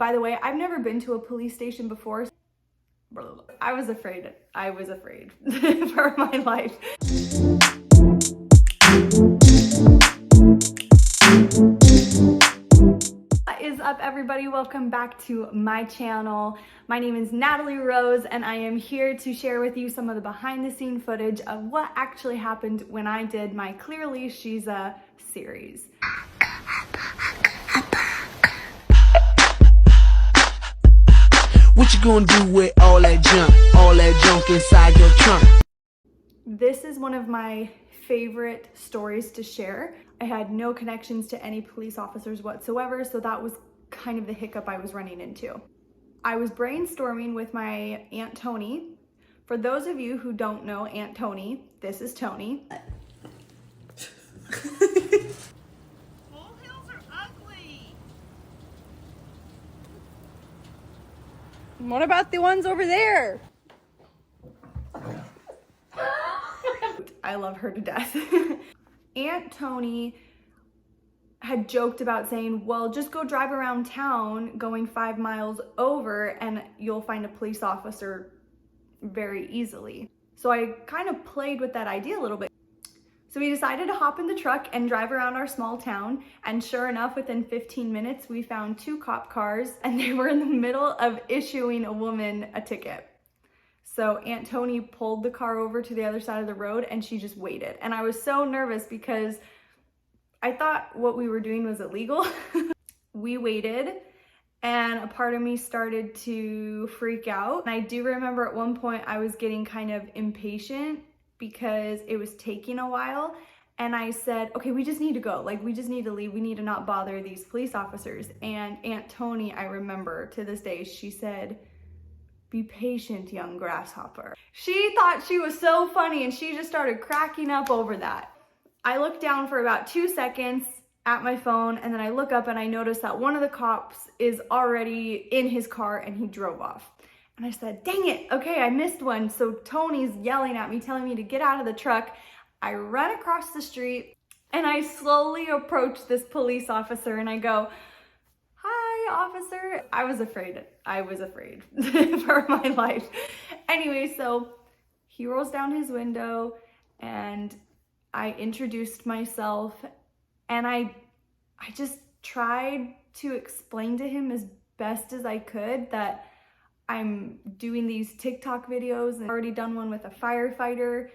By the way, I've never been to a police station before. I was afraid for my life. What is up, everybody? Welcome back to my channel. My name is Natalie Rose, and I am here to share with you some of the behind-the-scene footage of what actually happened when I did my Cleary She's a series. What you gonna do with all that junk inside your trunk? This is one of my favorite stories to share. I had no connections to any police officers whatsoever, so that was kind of the hiccup I was running into. I was brainstorming with my Aunt Tony. For those of you who don't know Aunt Tony, this is Tony. What about the ones over there? I love her to death. Aunt Tony had joked about saying, well, just go drive around town going 5 miles over and you'll find a police officer very easily. So I kind of played with that idea a little bit. So we decided to hop in the truck and drive around our small town, and sure enough, within 15 minutes, we found 2 cop cars, and they were in the middle of issuing a woman a ticket. So Aunt Tony pulled the car over to the other side of the road, and she just waited. And I was so nervous because I thought what we were doing was illegal. We waited, and a part of me started to freak out. And I do remember at one point I was getting kind of impatient because it was taking a while, and I said, okay, we just need to go. Like, we just need to leave. We need to not bother these police officers. And Aunt Tony, I remember to this day, she said, be patient, young grasshopper. She thought she was so funny, and she just started cracking up over that. I looked down for about 2 seconds at my phone, and then I look up and I notice that one of the cops is already in his car and he drove off. And I said, dang it, okay, I missed one. So Tony's yelling at me, telling me to get out of the truck. I run across the street and I slowly approach this police officer and I go, hi, officer. I was afraid for my life. Anyway, so he rolls down his window and I introduced myself, and I just tried to explain to him as best as I could that I'm doing these TikTok videos, and I've already done one with a firefighter,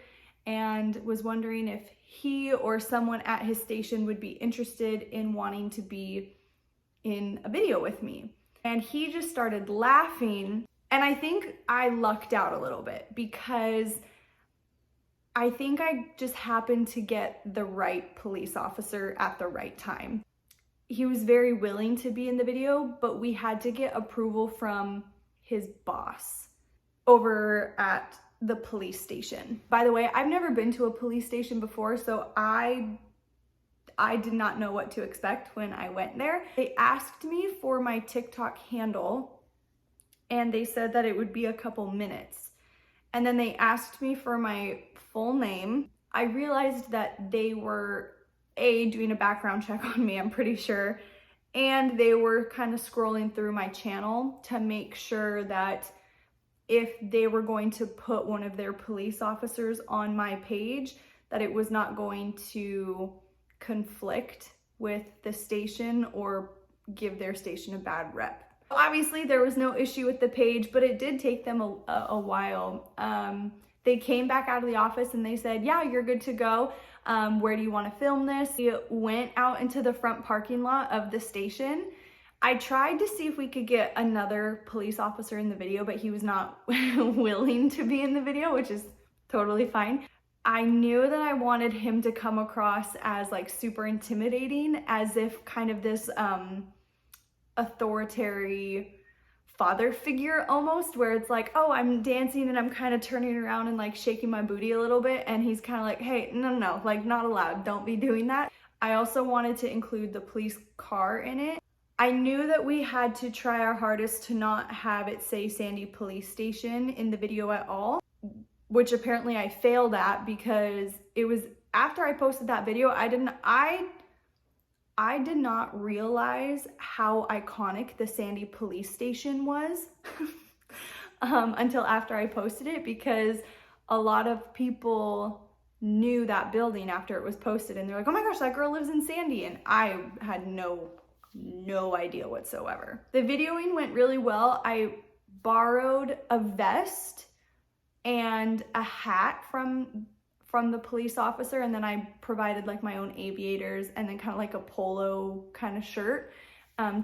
and was wondering if he or someone at his station would be interested in wanting to be in a video with me. And he just started laughing, and I think I lucked out a little bit because I think I just happened to get the right police officer at the right time. He was very willing to be in the video, but we had to get approval from his boss over at the police station. By the way, I've never been to a police station before, so I did not know what to expect when I went there. They asked me for my TikTok handle, and they said that it would be a couple minutes. And then they asked me for my full name. I realized that they were doing a background check on me, I'm pretty sure, and they were kind of scrolling through my channel to make sure that if they were going to put one of their police officers on my page, that it was not going to conflict with the station or give their station a bad rep. Obviously, there was no issue with the page, but it did take them a while. They came back out of the office and they said, yeah, you're good to go. Where do you want to film this? We went out into the front parking lot of the station. I tried to see if we could get another police officer in the video, but he was not willing to be in the video, which is totally fine. I knew that I wanted him to come across as like super intimidating, as if kind of this authoritarian father figure almost, where it's like, oh, I'm dancing and I'm kind of turning around and like shaking my booty a little bit, and he's kind of like, hey, no, like not allowed, don't be doing that. I also wanted to include the police car in it. I knew that we had to try our hardest to not have it say Sandy Police Station in the video at all, which apparently I failed at because it was after I posted that video, I did not realize how iconic the Sandy police station was until after I posted it, because a lot of people knew that building after it was posted, and they're like, oh my gosh, that girl lives in Sandy, and I had no idea whatsoever. The videoing went really well. I borrowed a vest and a hat from the police officer, and then I provided like my own aviators and then kind of like a polo kind of shirt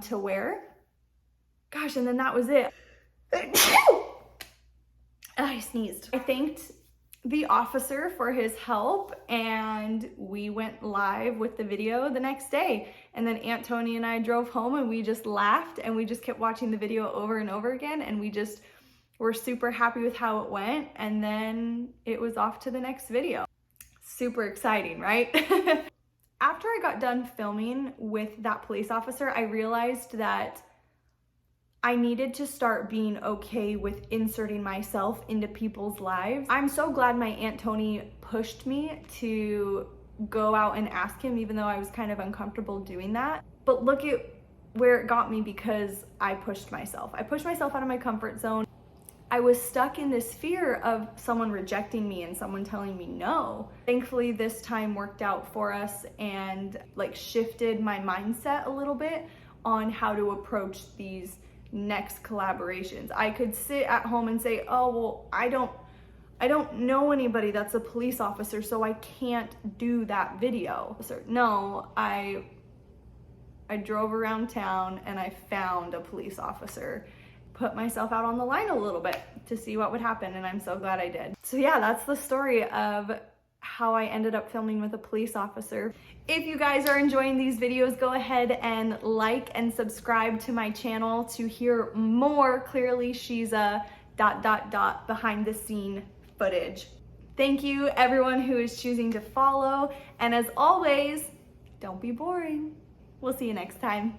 to wear. Gosh, and then that was it. I sneezed. I thanked the officer for his help, and we went live with the video the next day. And then Aunt Tony and I drove home, and we just laughed, and we just kept watching the video over and over again, and we just were super happy with how it went. And then it was off to the next video. Super exciting, right? After I got done filming with that police officer, I realized that I needed to start being okay with inserting myself into people's lives. I'm so glad my Aunt Tony pushed me to go out and ask him, even though I was kind of uncomfortable doing that. But look at where it got me, because I pushed myself. I pushed myself out of my comfort zone. I was stuck in this fear of someone rejecting me and someone telling me no. Thankfully, this time worked out for us and like shifted my mindset a little bit on how to approach these next collaborations. I could sit at home and say, oh, well, I don't know anybody that's a police officer, so I can't do that video. No, I drove around town and I found a police officer, put myself out on the line a little bit to see what would happen, and I'm so glad I did. So yeah, that's the story of how I ended up filming with a police officer. If you guys are enjoying these videos, go ahead and like and subscribe to my channel to hear more Clearly She's a ... behind the scene footage. Thank you everyone who is choosing to follow, and as always, don't be boring. We'll see you next time.